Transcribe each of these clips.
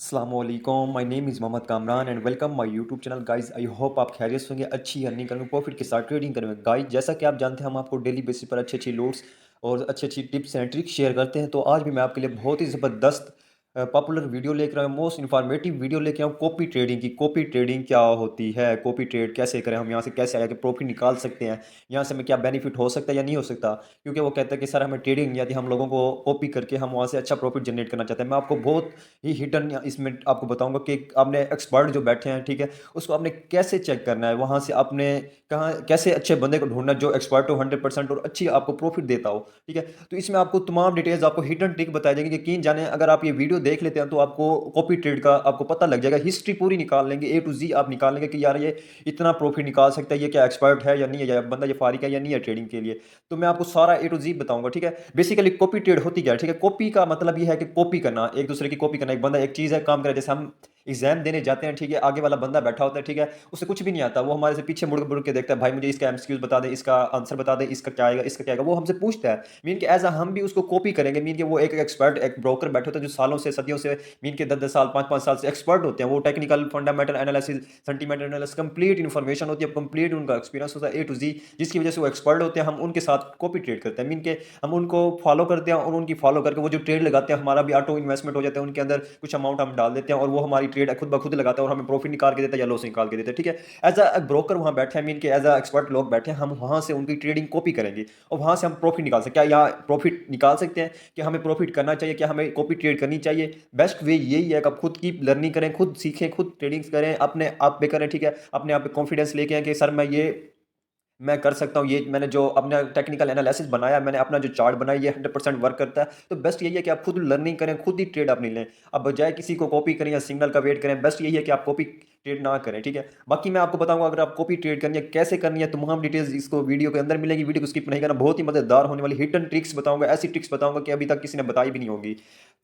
अस्सलामुअलैकुम, my name is Mohammad Kamran and welcome my YouTube channel guys. I hope आप खैरियत से होंगे, अच्छी अर्निंग करेंगे, प्रॉफिट के साथ ट्रेडिंग करेंगे। गाइस जैसा कि आप जानते हैं, हम आपको डेली बेसिस पर अच्छी अच्छी नोट्स और अच्छी अच्छी टिप्स एंड ट्रिक्स शेयर करते हैं। तो आज भी मैं आपके लिए बहुत ही ज़बरदस्त पॉपुलर वीडियो लेकर आया हूँ, मोस्ट इन्फॉर्मेटिव वीडियो लेके आया हूँ कॉपी ट्रेडिंग की। कॉपी ट्रेडिंग क्या होती है, कॉपी ट्रेड कैसे करें, हम यहाँ से कैसे आगे प्रॉफिट निकाल सकते हैं, यहाँ से हमें क्या बेनिफिट हो सकता है या नहीं हो सकता। क्योंकि वो कहते हैं कि सर हमें ट्रेडिंग यदि हम लोगों को कॉपी करके हम वहाँ से अच्छा प्रॉफिट जनरेट करना चाहते हैं। मैं आपको बहुत ही हिडन इसमें आपको बताऊंगा कि आपने एक्सपर्ट जो बैठे हैं, ठीक है, उसको आपने कैसे चेक करना है, वहां से आपने कहाँ कैसे अच्छे बंदे को ढूंढना जो एक्सपर्ट हो 100% और अच्छी आपको प्रॉफिट देता हो। ठीक है, तो इसमें आपको तमाम डिटेल्स, आपको हिडन ट्रिक बताई जाएंगे। यकीन जाने अगर आप ये वीडियो देख लेते हैं तो आपको कॉपी ट्रेड का आपको पता लग जाएगा, हिस्ट्री पूरी निकाल लेंगे, ए टू जी आप निकाल लेंगे कि यार ये इतना प्रॉफिट निकाल सकता है, ये क्या एक्सपर्ट है या नहीं है, या बंदा ये फारिक है या नहीं है ट्रेडिंग के लिए। तो मैं आपको सारा ए टू जी बताऊंगा। ठीक है, बेसिकली कॉपी ट्रेड होती क्या है। ठीक है, कॉपी का मतलब ये है कि कॉपी करना, एक दूसरे की कॉपी करना। एक बंदा एक चीज़ है काम करे, जैसे हम एग्जाम देने जाते हैं, ठीक है, आगे वाला बंदा बैठा होता है, ठीक है, उसे कुछ भी नहीं आता, वो हमारे से पीछे मुड़ मुड़ के देखता है, भाई मुझे इसका एमसीक्यूज बता दे, इसका आंसर बता दे, इसका क्या आएगा, इसका क्या आएगा, वो हमसे पूछता है। मीन के एज हम भी उसको कॉपी करेंगे। मीन के वो एक एक्सपर्ट, एक ब्रोकर बैठे होते हैं जो सालों से, सदियों से, मीन के 10-10 साल, 5-5 साल से एक्सपर्ट होते हैं। वो technical, fundamental analysis, sentimental analysis, complete information होती है, कंप्लीट उनका एक्सपीरियंस होता है ए टू जी, जिसकी वजह से वो एक्सपर्ट होते हैं। हम उनके साथ कॉपी ट्रेड करते हैं। मीन के हम उनको फॉलो करते हैं और उनकी फॉलो करके वो जो ट्रेड लगाते हैं, हमारा भी ऑटो इन्वेस्टमेंट हो जाता है, उनके अंदर कुछ अमाउंट हम डाल देते हैं और वो हमारी ट्रेड खुद ब खुद लगाता है और हमें प्रॉफिट निकाल के देता है या लॉस निकाल के देता है। ठीक है, एज अ ब्रोकर वहाँ बैठे हैं, मीन के एज अ एक्सपर्ट लोग बैठे हैं, हम वहाँ से उनकी ट्रेडिंग कॉपी करेंगे और वहाँ से हम प्रॉफिट निकाल सकते हैं। क्या यहाँ प्रॉफिट निकाल सकते हैं कि हमें प्रॉफिट करना चाहिए, क्या हमें कॉपी ट्रेड करनी चाहिए? बेस्ट वे यही है कि आप खुद की लर्निंग करें, खुद सीखें, खुद ट्रेडिंग्स करें, अपने आप पे करें। ठीक है, अपने आप पे कॉन्फिडेंस लेके आए कि सर मैं कर सकता हूँ। ये मैंने जो अपना टेक्निकल एनालिसिस बनाया, मैंने अपना जो चार्ट बनाया, ये 100% वर्क करता है। तो बेस्ट यही है कि आप खुद लर्निंग करें, खुद ही ट्रेड अपनी लें। अब बजाय किसी को कॉपी करें या सिग्नल का वेट करें, बेस्ट यही है कि आप कॉपी ट्रेड ना करें। ठीक है, बाकी मैं आपको बताऊंगा अगर आप कॉपी ट्रेड करनी है कैसे करनी है, तमाम डिटेल्स इसको वीडियो के अंदर मिलेगी। वीडियो को स्किप नहीं करना, बहुत ही मजेदार होने वाली हिडन ट्रिक्स बताऊंगा, ऐसी ट्रिक्स बताऊंगा कि अभी तक किसी ने बताई भी नहीं होगी।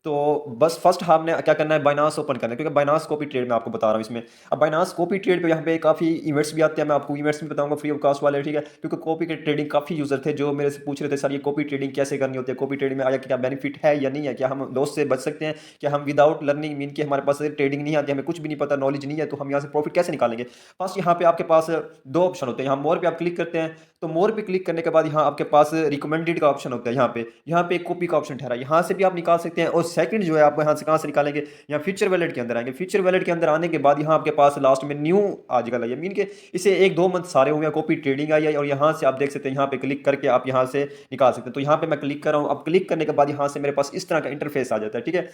तो बस फर्स्ट हमने क्या करना है, बाइनांस ओपन करना है, क्योंकि बाइनांस कॉपी ट्रेड मैं आपको बता रहा हूँ इसमें। अब बाइनांस कॉपी ट्रेड पे यहाँ पे काफ़ी इवेंट्स भी आते हैं, मैं आपको इवेंट्स भी बताऊंगा फ्री ऑफ कॉस्ट वाले। ठीक है, क्योंकि कॉपी के ट्रेडिंग काफ़ी यूजर थे जो मेरे से पूछ रहे थे, सर ये कॉपी ट्रेडिंग कैसे करनी होती है, कॉपी ट्रेडिंग में आया क्या बेनिफिट है या नहीं है, क्या हम लॉस से बच सकते हैं, क्या हम विदाउट लर्निंग, मीन कि हमारे पास ट्रेडिंग नहीं आती, हमें कुछ भी नहीं पता, नॉलेज नहीं है, तो हम यहाँ से प्रॉफिट कैसे निकालेंगे। फर्स्ट यहाँ पे आपके पास दो ऑप्शन होते हैं। यहाँ मोर पे आप क्लिक करते हैं, तो मोर पे क्लिक करने के बाद यहाँ आपके पास रिकमेंडेड का ऑप्शन होता है। यहाँ पे एक कॉपी का ऑप्शन ठहरा है, यहाँ से भी आप निकाल सकते हैं। और सेकंड जो है, आप यहाँ से कहाँ से निकालेंगे, यहाँ फ्यूचर वैलेट के अंदर आएंगे। फ्यूचर वैलेट के अंदर आने के बाद यहाँ आपके पास लास्ट में न्यू आजकल आई है, मीन के इसे 1-2 मंथ सारे हुए हैं, कॉपी ट्रेडिंग आई है। और यहाँ से आप देख सकते हैं, यहाँ पे क्लिक करके आप यहाँ से निकाल सकते हैं। तो यहाँ पे मैं क्लिक कर रहा हूँ। अब क्लिक करने के बाद यहाँ से मेरे पास इस तरह का इंटरफेस आ जाता है। ठीक है,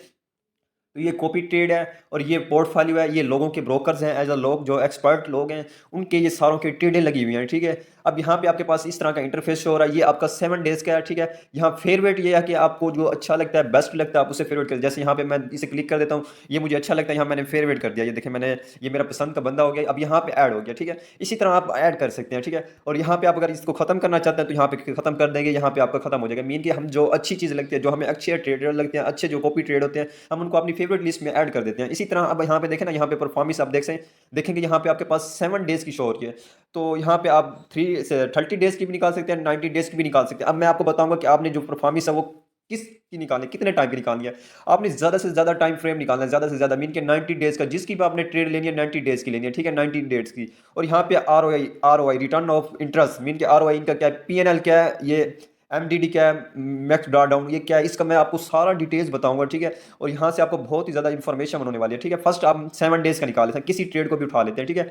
तो ये कॉपी ट्रेड है और ये पोर्टफोलियो है, ये लोगों के ब्रोकर्स हैं, एज अ लोग जो एक्सपर्ट लोग हैं, उनके ये सारों की ट्रेडें लगी हुई हैं। ठीक है, अब यहाँ पे आपके पास इस तरह का इंटरफेस शो हो रहा है, ये आपका 7 डेज का है। ठीक है, यहाँ फेवरेट ये है कि आपको जो अच्छा लगता है, बेस्ट लगता है, आप उसे फेवरेट कर। जैसे यहाँ पे मैं इसे क्लिक कर देता हूँ, ये मुझे अच्छा लगता है, यहाँ मैंने फेवरेट कर दिया, ये देखिए मैंने, ये मेरा पसंद का बंदा हो गया, अब यहाँ पे ऐड हो गया। ठीक है, इसी तरह आप ऐड कर सकते हैं। ठीक है, और यहाँ पे आप अगर इसको खत्म करना चाहते हैं तो यहाँ पे खत्म कर देंगे, यहाँ पे आपका खत्म हो जाएगा। मीन कि हम जो अच्छी चीज़ लगती है, जो हमें अच्छे ट्रेडर लगते हैं, अच्छे जो कॉपी ट्रेड होते हैं, हम उनको अपनी फेवरेट लिस्ट में ऐड कर देते हैं। इसी तरह अब यहाँ पे देखें ना, यहाँ पे परफॉर्मेंस आप देखेंगे यहाँ पे आपके पास 7 डेज की शो हो रही है। तो यहाँ पे आप 30 डेज की भी निकाल सकते हैं, 90 डेज की भी निकाल सकते हैं। अब मैं आपको बताऊंगा कि आपने जो परफॉर्मेंस है वो किसकी निकालनी, कितने टाइम की निकालनी है। आपने ज्यादा से ज्यादा टाइम फ्रेम निकालना है, ज्यादा से ज्यादा, मीन के 90 डेज का, जिसकी भी आपने ट्रेड लेनी है 90 डेज की लेनी है। ठीक है, 90 डेज की। और यहाँ पे R O I return of interest, mean के आर ओ आई इनका क्या है, पी एन एल क्या है, ये एमडीडी क्या है, मैक्स ड्रा डाउन ये क्या है, इसका मैं आपको सारा डिटेल्स बताऊंगा। ठीक है, और यहाँ से आपको बहुत ही ज़्यादा इन्फॉर्मेशन होने वाली है। ठीक है, फर्स्ट आप 7 डेज का निकाल लेते हैं, किसी ट्रेड को भी उठा लेते हैं। ठीक है,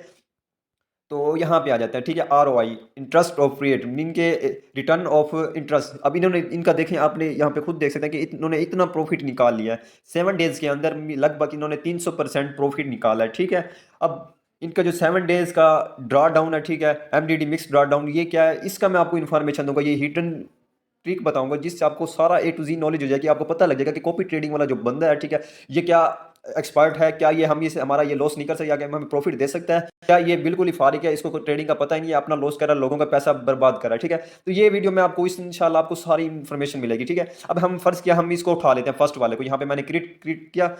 तो यहाँ पे आ जाता है। ठीक है, R O I, interest of rate, mean के रिटर्न ऑफ इंटरेस्ट। अब इन्होंने इनका देखें, आपने यहाँ पे खुद देख सकते हैं कि इन्होंने इतना प्रॉफिट निकाल लिया है 7 डेज के अंदर, लगभग इन्होंने 300% प्रॉफिट निकाला है। ठीक है, अब इनका जो 7 डेज का ड्रा डाउन है, ठीक है, एमडीडी मिक्स ड्रा डाउन, ये क्या है, इसका मैं आपको इन्फॉर्मेशन दूंगा, ये हिडन ट्रिक बताऊंगा, जिससे आपको सारा ए टू जी नॉलेज हो जाएगी। आपको पता लग जाएगा कि कॉपी ट्रेडिंग वाला जो बंदा है, ठीक है, ये क्या एक्सपर्ट है, क्या ये हम इसे हमारा ये लॉस नहीं कर सकते, या हमें प्रॉफिट दे सकता है, क्या ये बिल्कुल ही फारिक है, इसको कोई ट्रेडिंग का पता ही नहीं है, अपना लॉस कर रहा है, लोगों का पैसा बर्बाद कर रहा है। ठीक है, तो ये वीडियो में आपको इस इंशाल्लाह आपको सारी इन्फॉर्मेशन मिलेगी। ठीक है, अब हम फर्ज किया, हम इसको उठा लेते हैं फर्स्ट वाले को, यहाँ पे मैंने क्रिएट किया।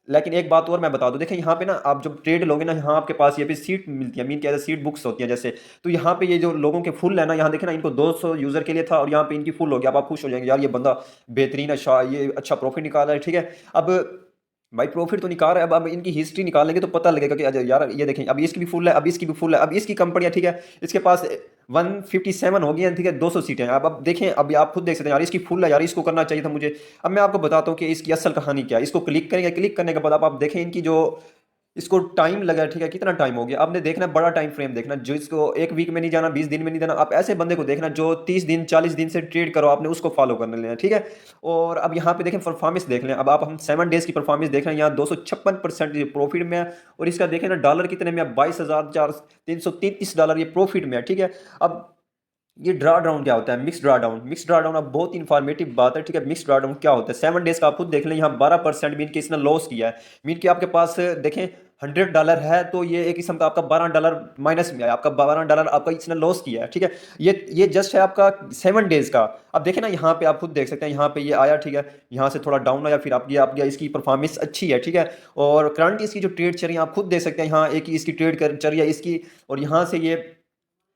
लेकिन एक बात और मैं बता दूं, देखें यहाँ पे ना आप जब ट्रेड लोगे ना, यहाँ आपके पास ये पे सीट मिलती है, मीन क्या सीट बुक्स होती है जैसे। तो यहाँ पे ये जो लोगों के फुल है ना, यहाँ देखें ना, इनको 200 यूजर के लिए था और यहाँ पे इनकी फुल हो गया। अब आप खुश हो जाएंगे, यार ये बंदा बेहतरीन है, ये अच्छा प्रॉफिट निकाला है। ठीक है, अब भाई प्रॉफिट तो निकाल रहा है। अब इनकी हिस्ट्री निकालेंगे तो पता लगेगा कि अजय यार ये देखें, अब इसकी भी फुल है, अब इसकी भी फुल है, अब इसकी कंपनियां ठीक है, इसके पास 157 हो गई हैं, ठीक है, 200 सीटें हैं। अब देखें, अभी आप खुद देख सकते हैं यार, इसकी फुल है यार, इसको करना चाहिए था मुझे। अब मैं आपको बताता हूँ कि इसकी असल कहानी क्या है। इसको क्लिक करेंगे, क्लिक करने के बाद आप देखें इनकी जो इसको टाइम लगा है, ठीक है, कितना टाइम हो गया आपने देखना, बड़ा टाइम फ्रेम देखना, जो इसको एक वीक में नहीं जाना, 20 दिन में नहीं जाना। आप ऐसे बंदे को देखना जो 30 दिन 40 दिन से ट्रेड करो आपने, उसको फॉलो करने लेना, ठीक है। और अब यहाँ पे देखें परफॉर्मेंस देख लें, अब आप हम 7 डेज की परफॉर्मेंस देख रहे हैं, यहाँ 256% प्रॉफिट में है। और इसका देखें ना डॉलर कितने में है, 22,333 डॉलर ये प्रॉफिट में है, ठीक है। अब ये ड्रा डाउन क्या होता है, mix draw down, mix draw down अब बहुत इंफॉर्मेटिव बात है, ठीक है। मिक्स ड्रा डाउन क्या होता है, 7 डेज का आप खुद देख लें, यहाँ 12% मीन के इसने लॉस किया है। मीन के आपके पास देखें $100 है, तो ये एक किस्म का आपका $12 माइनस में है, आपका $12 आपका इसने लॉस किया है, ठीक है। ये जस्ट है आपका 7 डेज का। अब देखें ना यहाँ पे आप खुद देख सकते हैं, यहाँ पे ये आया, ठीक है, यहाँ से थोड़ा डाउन आया, फिर आप गया, इसकी परफॉर्मेंस अच्छी है, ठीक है। और करंट इसकी जो ट्रेड चल रही है आप खुद देख सकते हैं, यहाँ एक इसकी ट्रेड चल रही है इसकी, और यहाँ से ये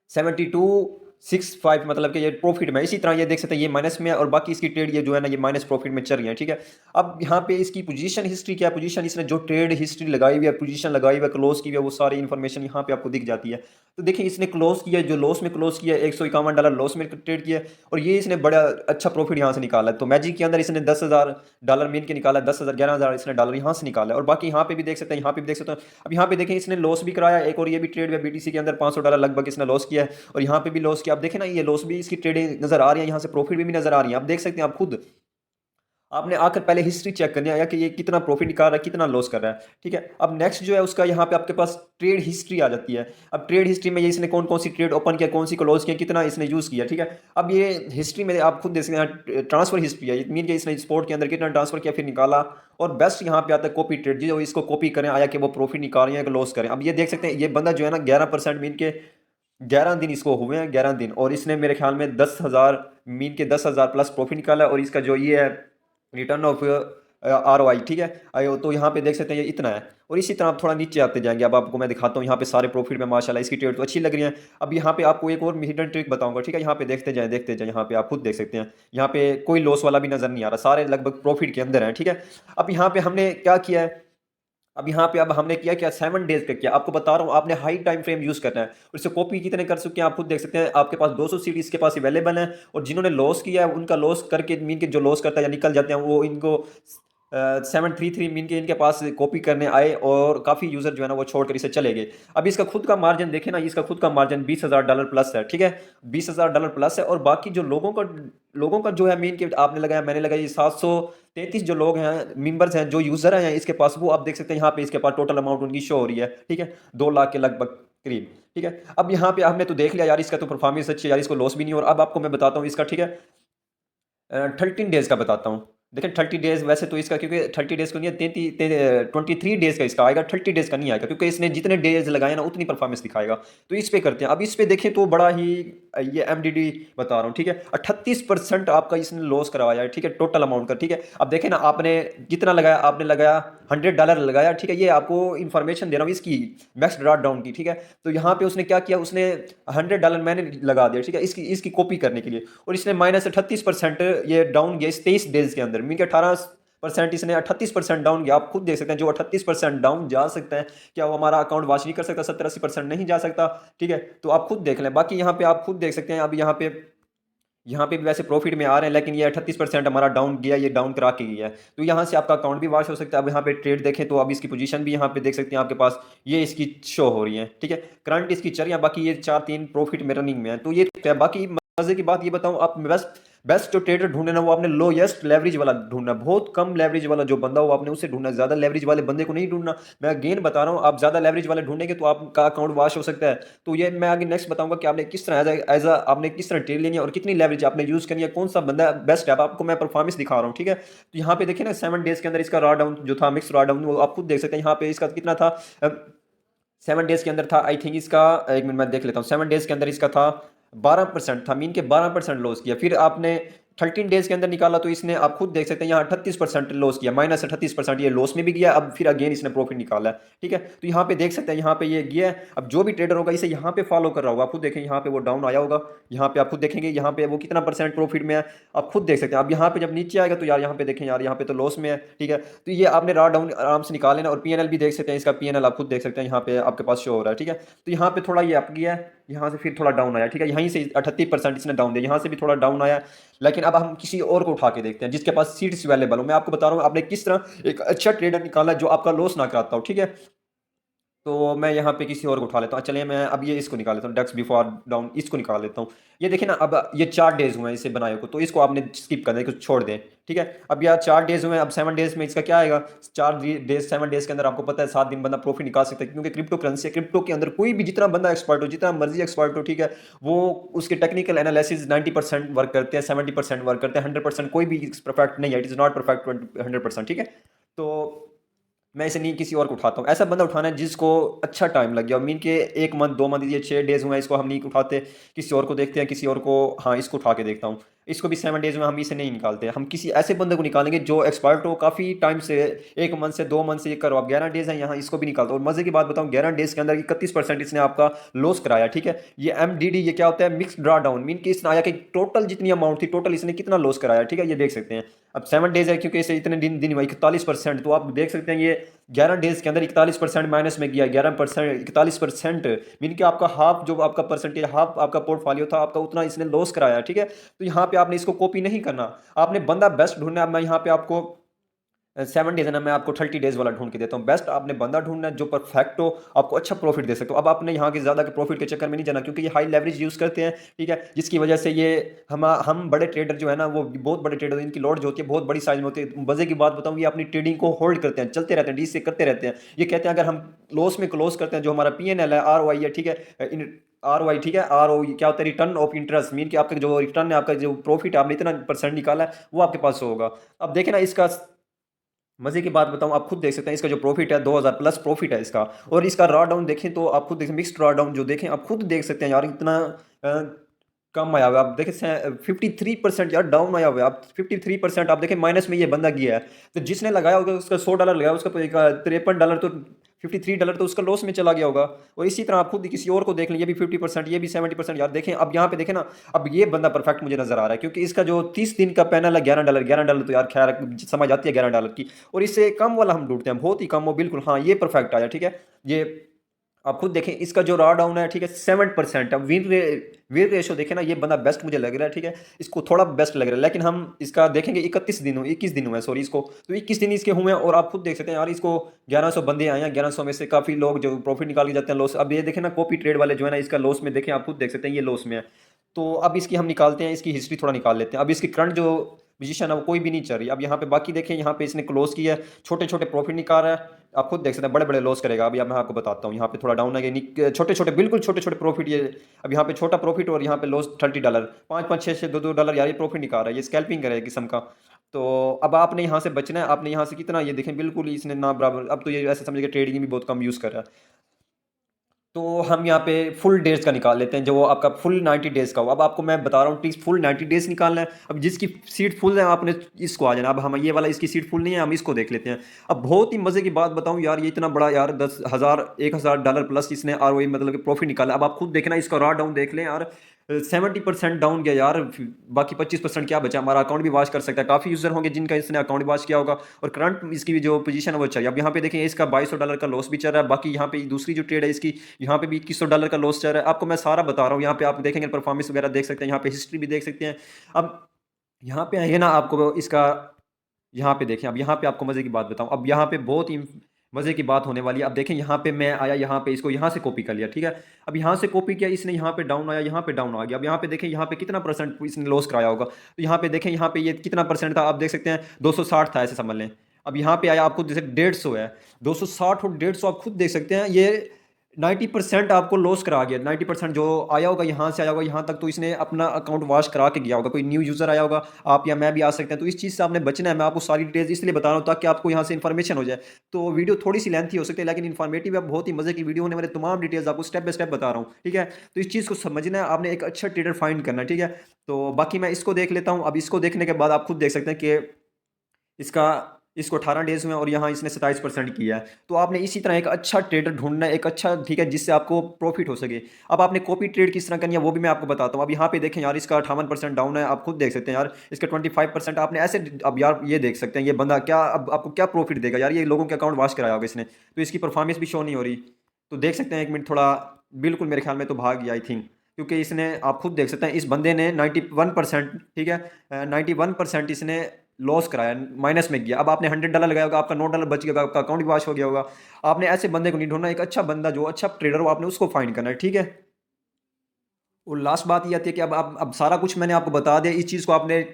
7265 मतलब कि ये प्रॉफिट में। इसी तरह ये देख सकते हैं ये माइनस में है, और बाकी इसकी ट्रेड ये जो है ना ये माइनस प्रॉफिट में चल रही है, ठीक है। अब यहाँ पे इसकी पोजीशन हिस्ट्री क्या है, पोजीशन इसने जो ट्रेड हिस्ट्री लगाई हुई है, पोजीशन लगाई हुई है, क्लोज की हुई है, वो सारी इन्फॉर्मेशन यहाँ पे आपको दिख जाती है। तो देखिए इसने क्लोज किया, जो लॉस में क्लोज किया, $151 लॉस में ट्रेड किया, और ये इसने बड़ा अच्छा प्रॉफिट यहाँ से निकाला है। तो मैजिक के अंदर इसने $10,000 मीन के निकाला, 10,000 11,000 इसने डॉलर यहाँ से निकाला है। और बाकी यहाँ पे भी देख सकते हैं, यहाँ पे भी देख सकते हैं। अब यहाँ पे देखें इसने लॉस भी कराया एक, और ये भी ट्रेड है बीटीसी के अंदर $500 लगभग इसने लॉस किया है, और यहाँ पे भी लॉस किया। आप देखें ना ये लॉस भी इसकी ट्रेडिंग नजर आ रही है, यहाँ से प्रॉफिट भी नजर आ रही है, आप देख सकते हैं। आप खुद आपने आकर पहले हिस्ट्री चेक करनी है कि ये कितना प्रॉफिट निकाल रहा है, कितना लॉस कर रहा है, ठीक है। अब नेक्स्ट जो है उसका यहाँ पे आपके पास ट्रेड हिस्ट्री आ जाती है। अब ट्रेड हिस्ट्री में ये इसने कौन कौन सी ट्रेड ओपन किया, कौन सी क्लोज किया, कितना इसने यूज़ किया, ठीक है। अब ये हिस्ट्री में आप खुद देख सकते हैं, ट्रांसफर हिस्ट्री है, इट मीन कि इसने स्पोर्ट के अंदर कितना ट्रांसफर किया, फिर निकाला। और बेस्ट यहाँ पे आता है कॉपी ट्रेड, जो इसको कॉपी करें आया कि वो प्रॉफिट निकाल रहे हैं कि लॉस करें। अब ये देख सकते हैं, ये बंदा जो है ना 11% मीन के 11 दिन इसको हुए हैं, 11 दिन, और इसने मेरे ख्याल में 10,000 मीन के 10,000 प्लस प्रॉफिट निकाला। और इसका जो ये है रिटर्न ऑफ ROI, ठीक है, तो यहाँ पे देख सकते हैं ये इतना है। और इसी तरह आप थोड़ा नीचे आते जाएंगे, अब आपको मैं दिखाता हूँ यहाँ पे सारे प्रॉफिट में माशाल्लाह इसकी ट्रेड तो अच्छी लग रही है। अब यहाँ पे आपको एक और हिडन ट्रिक बताऊंगा, ठीक है, यहाँ पे देखते जाएं देखते जाएं, यहाँ पे आप खुद देख सकते हैं, यहाँ पे कोई लॉस वाला भी नजर नहीं आ रहा, सारे लगभग प्रॉफिट के अंदर हैं, ठीक है। अब यहाँ पे हमने क्या किया है, अब यहाँ पे अब हमने किया क्या, 7 डेज का किया। आपको बता रहा हूँ आपने हाई टाइम फ्रेम यूज करना है, और इसे कॉपी कितने कर सकते हैं आप खुद देख सकते हैं। आपके पास 200 सीट इसके पास अवेलेबल है, और जिन्होंने लॉस किया है उनका लॉस करके मीन के जो लॉस करता है या निकल जाते हैं, वो इनको 733 मीन के इनके पास कॉपी करने आए, और काफ़ी यूज़र जो है ना वो छोड़कर इसे चले गए। अब इसका खुद का मार्जिन देखें ना, इसका खुद का मार्जिन $20,000 प्लस है, ठीक है, $20,000 प्लस है। और बाकी जो लोगों का जो है मीन के आपने लगाया मैंने लगाया, ये 733 जो लोग हैं मेंबर्स हैं जो यूज़र हैं इसके पास, वो आप देख सकते हैं यहाँ पे इसके पास टोटल अमाउंट उनकी शो हो रही है, ठीक है, 2 लाख के लगभग करीब, ठीक है। अब यहाँ पे हमने तो देख लिया यार, इसका तो परफॉर्मेंस अच्छी है यार, इसको लॉस भी नहीं। और अब आपको मैं बताता हूँ इसका, ठीक है, 13 डेज का बताता हूँ। देखिए 30 डेज वैसे तो इसका, क्योंकि 30 डेज को नहीं है, 23 डेज का इसका आएगा, 30 डेज का नहीं आएगा, क्योंकि इसने जितने डेज लगाए ना उतनी परफॉर्मेंस दिखाएगा। तो इस पे करते हैं, अब इस पे देखें तो बड़ा ही ये MDD बता रहा हूँ, ठीक है, 38% आपका इसने लॉस करवाया है, ठीक है, टोटल अमाउंट का, ठीक है। अब देखें ना आपने कितना लगाया, आपने लगाया $100 लगाया, ठीक है, ये आपको इन्फॉर्मेशन दे रहा हूँ इसकी मैक्स ड्रॉट डाउन की, ठीक है। तो यहाँ पे उसने क्या किया, उसने $100 मैंने लगा दिया, ठीक है, इसकी इसकी कॉपी करने के लिए, और इसने -38% ये डाउन गया इस 23 डेज के अंदर, मीन के 18% इसने 38% डाउन गया। आप खुद देख सकते हैं जो 38% डाउन जा सकते हैं, क्या वो हमारा अकाउंट वॉच नहीं कर सकता, 70-80% नहीं जा सकता, ठीक है। तो आप खुद देख लें, बाकी यहाँ पे आप खुद देख सकते हैं। अब यहाँ पे भी वैसे प्रॉफिट में आ रहे हैं, लेकिन ये 38% हमारा डाउन गया, ये डाउन करा के गया है, तो यहाँ से आपका अकाउंट भी वॉश हो सकता है। अब यहाँ पे ट्रेड देखें तो अब इसकी पोजीशन भी यहाँ पे देख सकते हैं, आपके पास ये इसकी शो हो रही है, ठीक है, करंट इसकी चल रही है, बाकी ये 4-3 प्रॉफिट में रनिंग में है। तो ये क्या, बाकी मजे की बात ये बताऊं, आप बेस्ट बेस्ट जो ट्रेडर ढूंढे ना वो आपने लोएस्ट लेवरेज वाला ढूंढना, बहुत कम लेवरेज वाला जो बंदा हो आपने उसे ढूंढना, ज्यादा लेवरेज वाले बंदे को नहीं ढूंढना। मैं अगेन बता रहा हूँ, आप ज्यादा लेवरेज वाले ढूंढेंगे तो आपका अकाउंट वॉश हो सकता है। तो ये मैं आगे नेक्स्ट बताऊंगा कि आपने किस तरह एज आपने किस तरह ट्रेड लेनी है, और कितनी लेवरेज आपने यूज करनी है, कौन सा बंदा बेस्ट है। अब आपको मैं परफॉर्मेंस दिखा रहा हूँ, ठीक है। तो यहाँ पे देखिए ना 7 डेज के अंदर इसका रॉ डाउन जो था, मिक्स रॉ डाउन, वो आप खुद देख सकते हैं। यहाँ पे इसका कितना था, 7 डेज के अंदर था, आई थिंक इसका, एक मिनट मैं देख लेता हूँ, 7 डेज के अंदर इसका था 12% था, मीन के 12% लॉस किया। फिर आपने 13 डेज़ के अंदर निकाला तो इसने आप खुद देख सकते हैं यहाँ 38% लॉस किया, माइनस 38% ये लॉस में भी गया, अब फिर अगेन इसने प्रॉफिट निकाला है, ठीक है। तो यहाँ पे देख सकते हैं, यहाँ पे ये गया है। अब जो भी ट्रेडर होगा इसे यहाँ पे फॉलो कर रहा होगा, आप खुद देखें यहाँ पे वो डाउन आया होगा, यहाँ पे आप खुद देखेंगे यहाँ पे वो कितना परसेंट प्रॉफिट में है, आप खुद देख सकते हैं। अब यहाँ पे जब नीचे आएगा तो यार यहाँ पे देखें यार यहाँ पे तो लॉस में है, ठीक है। तो ये आपने रॉ डाउन आराम से निकाल लेना, और पीएनएल भी देख सकते हैं, इसका पीएनएल आप खुद देख सकते हैं यहाँ पे आपके पास शो हो रहा है, ठीक है। तो यहाँ पे थोड़ा ये अप गया है, यहाँ से फिर थोड़ा डाउन आया, ठीक है। यहीं से 38% इसने डाउन दिया, यहाँ से भी थोड़ा डाउन आया। लेकिन अब हम किसी और को उठा के देखते हैं जिसके पास सीट्स अवेलेबल हो। मैं आपको बता रहा हूँ आपने किस तरह एक अच्छा ट्रेडर निकाला जो आपका लॉस ना कराता हो, ठीक है। तो मैं यहाँ पे किसी और को उठा लेता हूँ। चलिए मैं अब ये इसको निकाल लेता हूँ, डक्स बिफोर डाउन, इसको निकाल लेता हूँ। ये देखिए ना, अब ये 4 डेज हुए हैं इसे बनाए को, तो इसको आपने स्किप कर दें, इसको छोड़ दें, ठीक है। अब यार 4 डेज हुए हैं, अब 7 डेज में इसका क्या आएगा? 7 डेज के अंदर आपको पता है 7 दिन बंदा प्रॉफिट निकाल सकता है, क्योंकि क्रिप्टो करेंसी है। क्रिप्टो के अंदर कोई भी जितना बंदा एक्सपर्ट हो, जितना मर्जी एक्सपर्ट हो, ठीक है, वो उसके टेक्निकल एनालिसिस 90% वर्क करते हैं, 70% वर्क करते हैं, 100% कोई भी परफेक्ट नहीं है, इट इज़ नॉट परफेक्ट 100%, ठीक है। तो मैं इसे नहीं किसी और को उठाता हूँ। ऐसा बंदा उठाना है जिसको अच्छा टाइम लग गया, मीन के 1 मंथ 2 मंथ, ये 6 डेज हुए हैं, इसको हम नहीं उठाते, किसी और को देखते हैं, किसी और को, हाँ इसको उठा के देखता हूँ। इसको भी 7 डेज में हम इसे नहीं निकालते, हम किसी ऐसे बंदे को निकालेंगे जो एक्सपर्ट हो काफ़ी टाइम से, 1 मंथ से 2 मंथ से ये करो। आप 11 डेज हैं यहाँ, इसको भी निकालता हूँ। और मज़े की बात बताऊँ, 11 डेज के अंदर 31% इसने आपका लॉस कराया, ठीक है। ये MDD ये क्या होता है? मिक्स ड्रा डाउन, मीन कि इसने आया कि टोटल जितनी अमाउंट थी, टोटल इसने कितना लॉस कराया, ठीक है, ये देख सकते हैं। अब 7 डेज है, क्योंकि इसे इतने दिन हुआ 41%, तो आप देख सकते हैं ये 11 डेज के अंदर 41% माइनस में गया। 11%, 41% मीन कि आपका हाफ, जो आपका परसेंटेज, हाफ आपका पोर्टफोलियो था आपका, उतना इसने लॉस कराया, ठीक है। तो यहाँ पे आपने इसको कॉपी नहीं करना, आपने बंदा बेस्ट ढूंढना है। अब मैं यहाँ पे आपको 7 डेज है ना, मैं आपको 30 डेज वाला ढूंढ के देता हूँ। बेस्ट आपने बंदा ढूंढना है जो परफेक्ट हो, आपको अच्छा प्रॉफिट दे सकते हो। अब आपने यहाँ के ज़्यादा के प्रॉफिट के चक्कर में नहीं जाना, क्योंकि ये हाई लेवरेज यूज़ करते हैं, ठीक है, जिसकी वजह से ये हम बड़े ट्रेडर जो है ना, वो बहुत बड़े ट्रेडर, इनकी लॉट जो होती है बहुत बड़ी साइज में होती है। मजे की बात बताऊँ, ये अपनी ट्रेडिंग को होल्ड करते हैं, चलते रहते हैं, डी से करते रहते हैं। ये कहते हैं अगर हम लॉस में क्लोज करते हैं, जो हमारा PNL है, ROI है, ठीक है, ROI, ठीक है, ROI क्या होता है? रिटर्न ऑफ इंटरेस्ट, मीन कि आपका जो रिटर्न है, आपका जो प्रॉफिट है, आपने इतना परसेंट निकाला है, वो आपके पास होगा। अब देखें ना, इसका मजे की बात बताऊं, आप खुद देख सकते हैं, इसका जो प्रॉफिट है 2000 प्लस प्रॉफिट है इसका। और इसका रॉ डाउन देखें तो आप खुद देखें, मिक्स्ड रॉ डाउन जो देखें, आप खुद देख सकते हैं यार, इतना कम आया हुआ है। आप देखें 53% यार डाउन आया हुआ है। आप 53% आप देखें माइनस में ये बंदा गया है। तो जिसने लगाया होगा उसका $100 लगाया, उसका $53 तो $53 तो उसका लॉस में चला गया होगा। और इसी तरह आप खुद किसी और को देख लें, ये भी 50%, ये भी 70%। यार देखें, अब यहाँ पे देखें ना, अब ये बंदा परफेक्ट मुझे नजर आ रहा है, क्योंकि इसका जो 30 दिन का पैनल है $11, $11 तो यार खैर समझ आती है $11 की। और इससे कम वाला हम ढूंढते हैं, बहुत ही कम हो, बिल्कुल हाँ ये परफेक्ट आया, ठीक है। ये आप खुद देखें, इसका जो रॉ डाउन है, ठीक है, 7%। अब विन रेशो देखें ना, ये बंदा बेस्ट मुझे लग रहा है, ठीक है, इसको थोड़ा बेस्ट लग रहा है। लेकिन हम इसका देखेंगे 21 दिन हुए हैं, सॉरी, इसको तो 21 दिन इसके हुए हैं। और आप खुद देख सकते हैं यार, इसको 1100 बंदे आए हैं, 1100 में से काफ़ी लोग जो प्रॉफिट निकाल के जाते हैं, लॉस। अब ये देखें ना, कॉपी ट्रेड वाले जो है ना, इसका लॉस में देखें, आप खुद देख सकते हैं ये लॉस में है। तो अब इसकी हम निकालते हैं, इसकी हिस्ट्री थोड़ा निकाल लेते हैं। अब इसकी करंट जो पोजीशन है वो कोई भी नहीं चल रही। अब यहाँ पे बाकी देखें, यहाँ पे इसने क्लोज किया है, छोटे छोटे प्रॉफिट निकाल रहा है, आप खुद देख सकते हैं, बड़े बड़े लॉस करेगा। अभी अब मैं आपको बताता हूँ, यहाँ पे थोड़ा डाउन है, छोटे छोटे, बिल्कुल छोटे छोटे प्रॉफिट ये। अब यहाँ पे छोटा प्रॉफिट और यहाँ पे लॉस $30, 5-5 6 $2 यार, ये प्रॉफिट निकाल रहा है, ये स्कैल्पिंग करे किस्म का। तो अब आपने यहाँ से बचना है, आपने यहाँ से कितना, ये देखें बिल्कुल ही इसने ना बराबर। अब तो ये ऐसे समझिए ट्रेडिंग भी बहुत कम यूज़ कर रहा है। तो हम यहाँ पे फुल डेज़ का निकाल लेते हैं, जो आपका फुल 90 डेज़ का हो। अब आपको मैं बता रहा हूँ ट्रिक्स, फुल 90 डेज़ निकालना है। अब जिसकी सीट फुल है, आपने इसको आ जाना। अब हम ये वाला, इसकी सीट फुल नहीं है, हम इसको देख लेते हैं। अब बहुत ही मज़े की बात बताऊँ यार, ये इतना बड़ा यार, 10,000 $1,000 प्लस इसने ROI मतलब कि प्रॉफिट निकाला। अब आप खुद देखना, इसका रॉ डाउन देख लें यार, 70% डाउन गया यार। बाकी 25% क्या बचा? हमारा अकाउंट भी वॉच कर सकता है, काफ़ी यूज़र होंगे जिनका इसने अकाउंट वॉच किया होगा। और करंट इसकी जो पोजीशन है वो चाहिए। अब यहाँ पे देखें, इसका $2200 का लॉस भी चल रहा है। बाकी यहाँ पे दूसरी जो ट्रेड है इसकी, यहाँ पे भी $2100 का लॉस चल रहा है। आपको मैं सारा बता रहा हूँ, यहाँ पे आप देखेंगे परफॉर्मेंस वगैरह देख सकते हैं, यहाँ पे हिस्ट्री भी देख सकते हैं। अब यहाँ पे आइए ना, आपको इसका यहाँ पे देखें, अब यहाँ पे आपको मज़े की बात बताऊँ, अब यहाँ पे बहुत ही मज़े की बात होने वाली है। अब देखें, यहाँ पे मैं आया, यहाँ पे इसको यहाँ से कॉपी कर लिया, ठीक है। अब यहाँ से कॉपी किया, इसने यहाँ पे डाउन आया, यहाँ पे डाउन आ गया। अब यहाँ पे देखें, यहाँ पे कितना परसेंट इसने लॉस कराया होगा। तो यहाँ पे देखें, यहाँ पे ये कितना परसेंट था, आप देख सकते हैं 260 था, ऐसे समझ लें। अब यहाँ पे आया, आपको जैसे 150 है, 260 और 150 आप खुद देख सकते हैं। ये 90% आपको लॉस करा गया। 90% जो आया होगा यहाँ से आया होगा यहाँ तक, तो इसने अपना अकाउंट वॉश करा के गया होगा। कोई न्यू यूज़र आया होगा, आप या मैं भी आ सकते हैं। तो इस चीज़ से आपने बचना है। मैं आपको सारी डिटेल्स इसलिए बता रहा हूँ ताकि आपको यहाँ से इन्फॉर्मेशन हो जाए। तो वीडियो थोड़ी सी लेंथी हो सकती है लेकिन इन्फॉर्मेटिव है, बहुत ही मजे की वीडियो होने वाले, तमाम डिटेल्स आपको स्टेप बाय स्टेप बता रहा हूँ। ठीक है, तो इस चीज़ को समझना है, आपने एक अच्छा ट्रेडर फाइंड करना है। ठीक है, तो बाकी मैं इसको देख लेता हूँ। अब इसको देखने के बाद आप खुद देख सकते हैं कि इसका इसको 18 डेज में और यहाँ इसने 27% किया है। तो आपने इसी तरह एक अच्छा ट्रेडर ढूंढना है, एक अच्छा, ठीक है, जिससे आपको प्रॉफिट हो सके। अब आपने कॉपी ट्रेड किस तरह करनी है वो भी मैं आपको बताता हूँ। अब यहाँ पे देखें यार, इसका 58% डाउन है, आप खुद देख सकते हैं यार। इसका 25% आपने ऐसे, अब यार ये देख सकते हैं ये बंदा क्या, अब आपको क्या प्रॉफिट देगा यार। ये लोगों के अकाउंट वॉश कराया होगा इसने, तो इसकी परफॉर्मेंस भी शो नहीं हो रही। तो देख सकते हैं, एक मिनट थोड़ा, बिल्कुल मेरे ख्याल में तो भाग गया आई थिंक, क्योंकि इसने, आप खुद देख सकते हैं इस बंदे ने 91%, ठीक है, 91% इसने लॉस कराया, माइनस में गया। अब आपने $100 लगाया होगा, आपका $9 बच गया होगा, आपका अकाउंट भी वॉश हो गया होगा। आपने ऐसे बंदे को नहीं ढूंढना, एक अच्छा बंदा जो अच्छा ट्रेडर हो आपने उसको फाइंड करना है। ठीक है, और लास्ट बात ये आती है कि अब सारा कुछ मैंने आपको बता दिया, इस चीज़ को आपने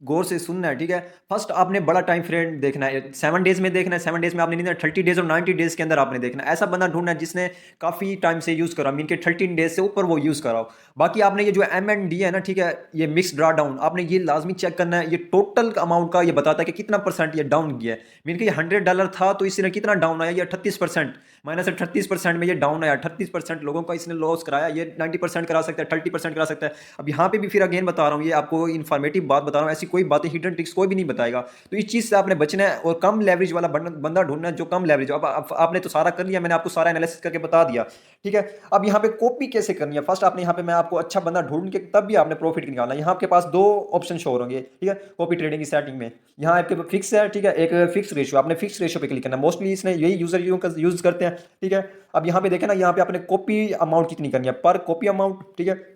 गौर से सुनना है। ठीक है, फर्स्ट आपने बड़ा टाइम फ्रेम देखना है, 7 डेज में देखना है। 7 डेज में आपने नहीं, 30 डेज और 90 डेज के अंदर आपने देखना है। ऐसा बंदा ढूंढना है जिसने काफ़ी टाइम से यूज़ करा, मीन के 13 डेज से ऊपर वो यूज़ कराओ। बाकी आपने ये जो MND है ना, ठीक है, ये मिक्स ड्रा डाउन, आपने ये लाजमी चेक करना है। ये टोटल अमाउंट का ये बताता है कि कितना परसेंट ये डाउन गया है। मीन के ये $100 था तो इसने कितना डाउन आया, ये 38%, -38% में ये डाउन आया। 38% लोगों का इसने लॉस कराया। ये 90% करा सकता है, 30% करा सकता है। अब यहाँ पे भी फिर अगेन बता रहा हूँ, ये आपको इन्फॉर्मेटिव बात बता रहा हूँ, ऐसी कोई बातें हिडन ट्रिक्स कोई भी नहीं बताएगा। तो इस चीज़ से आपने बचना है और कम लेवरेज वाला बंदा ढूंढना है जो कम लेवरेज। अब आपने तो सारा कर लिया, मैंने आपको सारा एनालिसिस करके बता दिया। ठीक है, अब यहाँ पे कॉपी कैसे करनी है, फर्स्ट आपने यहाँ पे, मैं आपको अच्छा बंदा ढूंढ के तब भी आपने प्रॉफिट निकालना है। यहाँ आपके पास दो ऑप्शन शो होंगे। ठीक है, कॉपी ट्रेडिंग की सेटिंग में यहाँ आपके फिक्स है। ठीक है, एक फिक्स रेशियो, आपने फिक्स रेशियो पे क्लिक करना है। मोस्टली इसने यही यूजर यूज करते हैं। ठीक है, अब यहाँ पे देखें ना, यहाँ पे आपने कॉपी अमाउंट कितनी करनी है, पर कॉपी अमाउंट। ठीक है,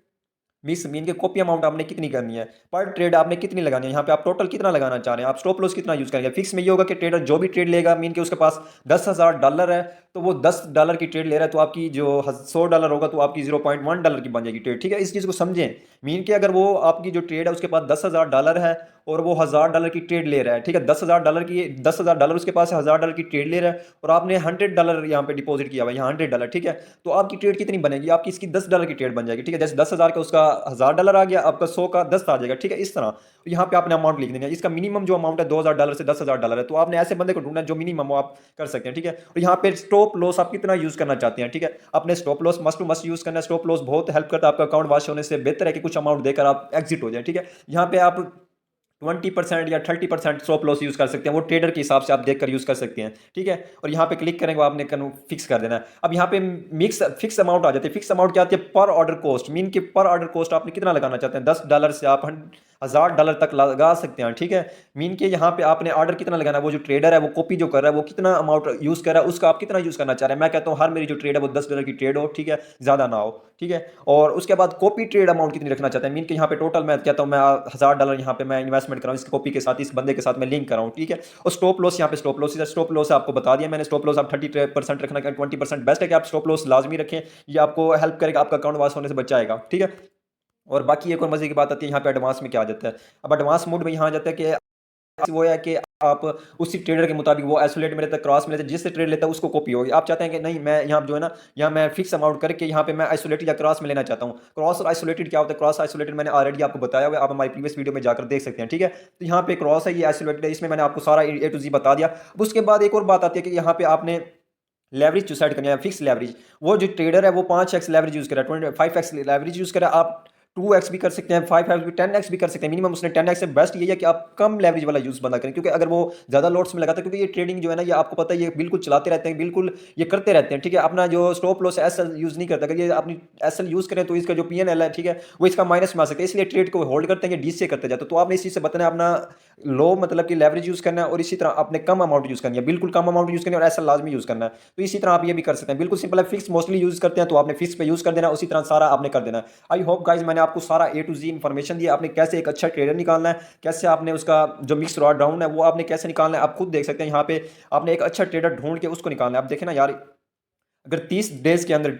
मिस मीन के कॉपी अमाउंट आपने कितनी करनी है, पर ट्रेड आपने कितनी लगानी है। यहाँ पे आप टोटल कितना लगाना चाह रहे हैं, आप स्टॉप लॉस कितना यूज करेंगे। फिक्स में ये होगा कि ट्रेडर जो भी ट्रेड लेगा, मीन के उसके पास $10,000 है, तो वो $10 की ट्रेड ले रहा है, तो आपकी जो $100 होगा तो आपकी $0.1 की बन जाएगी ट्रेड। ठीक है, इस चीज़ को समझें। मीन के अगर वो आपकी जो ट्रेड है उसके पास $10,000 है और वो $1,000 की ट्रेड ले रहा है। ठीक है, $10,000 उसके पास $1,000 की ट्रेड ले रहा है और आपने $100 यहाँ पे डिपॉजिट किया हुआ है, यहाँ $100। ठीक है, तो आपकी ट्रेड कितनी बनेगी, आपकी इसकी $10 की ट्रेड बन जाएगी। ठीक है, जैसे 10,000 का उसका $1,000 आ गया, आपका 100 का 10 आ जाएगा। ठीक है, इस तरह। तो यहाँ पे आपने अमाउंट लिख देना है। इसका मिनिमम जो अमाउंट है $2,000 से $10,000 है, तो आपने ऐसे बंदे को ढूंढना है जो मिनिमम हो आप कर सकते हैं। ठीक है, और यहाँ पे स्टॉप लॉस आप कितना यूज करना चाहते हैं। ठीक है, अपने stop loss must to must use करना है। स्टॉप लॉस बहुत हेल्प करता है, आपका अकाउंट वॉश होने से बेहतर है कि कुछ अमाउंट देकर आप एग्जिट हो जाए। ठीक है, यहाँ पे आप 20% या 30% स्टॉप लॉस यूज कर सकते हैं, वो ट्रेडर के हिसाब से आप देखकर यूज कर सकते हैं। ठीक है, और यहाँ पे क्लिक करेंगे, आपने फिक्स कर देना है। अब यहाँ पे मिक्स फिक्स अमाउंट आ जाती है। फिक्स अमाउंट क्या आती है, पर ऑर्डर कॉस्ट। मीन के पर ऑर्डर कॉस्ट आपने कितना लगाना चाहते हैं, $10 से आप $1,000 तक लगा सकते हैं। ठीक है, मीन के यहाँ पे आपने ऑर्डर कितना लगाना है, वो जो ट्रेडर है वो कॉपी जो कर रहा है वो कितना अमाउंट यूज कर रहा है उसका आप कितना यूज करना चाह रहे हैं। मैं कहता हूँ हर मेरी जो ट्रेड है वो $10 की ट्रेड हो। ठीक है, ज्यादा ना हो। ठीक है, और उसके बाद कॉपी ट्रेड अमाउंट कितनी रखना चाहते हैं। मीन के यहाँ पे टोटल मैं कहता हूँ मैं $1,000 यहाँ पे मैं इन्वेस्टमेंट कराऊँ इस कॉपी के साथ, इस बंदे के साथ मैं लिंक कराऊँ। ठीक है, और स्टॉप लॉस, यहाँ पे स्टॉप लॉस आपको बता दिया मैंने। स्टॉप लॉस आप 30% रखना, 20% बेस्ट है कि आप स्टॉप लॉस लाजमी रखें। ये आपको हेल्प करेगा, आपका अकाउंट वॉश होने से बचाएगा। ठीक है, और बाकी एक और मजे की बात आती है, यहाँ पे एडवांस में क्या आ जाता है। अब एडवांस मोड में यहाँ आ जाता है कि वो है कि आप उसी ट्रेडर के मुताबिक, वो आइसोलेट में रहता है, क्रॉस में रहता है, जिससे ट्रेड लेता है उसको कॉपी होगी। आप चाहते हैं कि नहीं, मैं यहाँ जो है ना, यहाँ मैं फिक्स अमाउंट करके यहाँ पे मैं आइसोलेटेड या क्रॉस में लेना चाहता हूँ। क्रॉस और आइसोलेटेड क्या होता है, क्रॉस आइसोलेटेड मैंने ऑलरेडी आपको बताया हुआ है, आप हमारी प्रीवियस वीडियो में जाकर देख सकते हैं। ठीक है, तो यहाँ पे क्रॉस है, ये आइसोलेटेड है, इसमें मैंने आपको सारा A to Z बता दिया। अब उसके बाद एक और बात आती है कि यहाँ पे आपने लेवरेज जो सेट करनी है, फिक्स लेवरेज। वो जो ट्रेडर है वो 5x लेवरेज यूज कर रहा है, 25x लेवरेज यूज कर रहा है। आप 2x भी कर सकते हैं, 5x भी, 10x भी कर सकते हैं। मिनिमम उसने 10x से बेस्ट ये है कि आप कम लेवरेज वाला यूज बंदा करें, क्योंकि अगर वो ज्यादा लॉट्स में लगाता है, क्योंकि ये ट्रेडिंग जो है ना, ये आपको पता है, ये बिल्कुल चलाते रहते हैं, बिल्कुल ये करते रहते हैं। ठीक है, अपना जो स्टॉप लॉस एसएल यूज नहीं करता। अगर ये अपनी एसएल यूज करें तो इसका जो पीएनएल है, ठीक है, वो इसका माइनस में आ सकता है, इसलिए ट्रेड को होल्ड करते हैं, डी से करते जाते। तो आपने इस चीज से बताना है, अपना लो मतलब कि लेवरेज यूज करना है, और इसी तरह आपने कम अमाउंट यूज करनी है, बिल्कुल कम अमाउंट यूज करनी है, और ऐसा लाजमी यूज करना है। तो इसी तरह आप ये भी कर सकते हैं, बिल्कुल सिंपल है। फिक्स मोस्टली यूज करते हैं तो आपने फिक्स पे यूज कर देना, उसी तरह सारा आपने कर देना है। आई होप गाइज मैंने आपको सारा A to Z इन्फॉर्मेशन दी, आपने कैसे एक अच्छा ट्रेडर निकालना है, कैसे आपने उसका जो मिक्स रॉ डाउन है वो आपने कैसे निकालना है, आप खुद देख सकते हैं। यहाँ पे आपने एक अच्छा ट्रेडर ढूंढ के उसको निकालना है। आप देखें ना यार, अगर 30 डेज़ के अंदर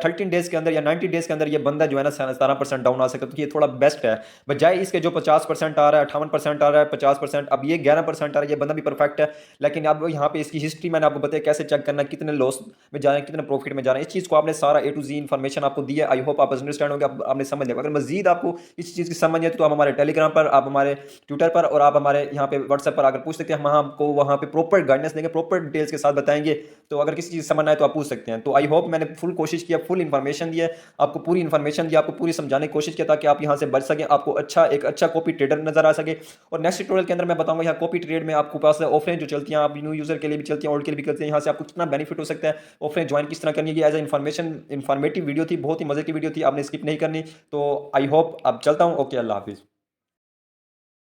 13 डेज़ के अंदर या 90 डेज़ के अंदर ये बंदा जो है ना 17% डाउन आ सकता है, तो ये थोड़ा बेस्ट है। बजाय इसके जो 50% आ रहा है, 58% आ रहा है, 50%, अब ये 11% आ रहा है, ये बंदा भी परफेक्ट है। लेकिन अब यहाँ पे इसकी हिस्ट्री मैंने आपको बताया कैसे चेक करना है, कितने लॉस में जा रहे हैं, कितने प्रॉफिट में जा रहे हैं। इस चीज़ को आपने सारा ए टू जी इन्फॉर्मेशन आपको दी है। आई होप आप अंडरस्टैंड होंगे, आपने समझ लिया। अगर मजीद आपको इस चीज़ की समझ है तो आप हमारे टेलीग्राम पर, आप हमारे ट्विटर पर और आप हमारे यहाँ पे व्हाट्सएप पर आकर पूछ सकते हैं। हम आपको वहाँ पे प्रॉपर गाइडेंस देंगे, प्रॉपर डिटेल्स के साथ बताएंगे। तो अगर किसी चीज़ समझ ना आए तो आप पूछ सकते हैं। तो आई होप मैंने फुल कोशिश किया, फुल इन्फॉर्मेशन दिया, आपको पूरी इन्फॉर्मेशन दी, आपको पूरी समझाने की कोशिश किया ताकि आप यहाँ से बच सकें, आपको एक अच्छा कॉपी ट्रेडर नजर आ सके। और नेक्स्ट ट्यूटोरियल के अंदर मैं बताऊंगा यहाँ कॉपी ट्रेड में आपको पास ऑफलाइन जो चलती हैं, आप न्यू यूजर के लिए भी चलती हैं, ओल्ड के लिए भी चलती हैं, यहाँ से आपको कितना बेनिफिट हो सकता है, ऑफलाइन ज्वाइन किस तरह करनी है। एज ए इन्फॉर्मेटिव वीडियो थी, बहुत ही मजे की वीडियो थी, आपने स्किप नहीं करनी। तो आई होप अब चलता हूँ। ओके, अल्लाह हाफिज़।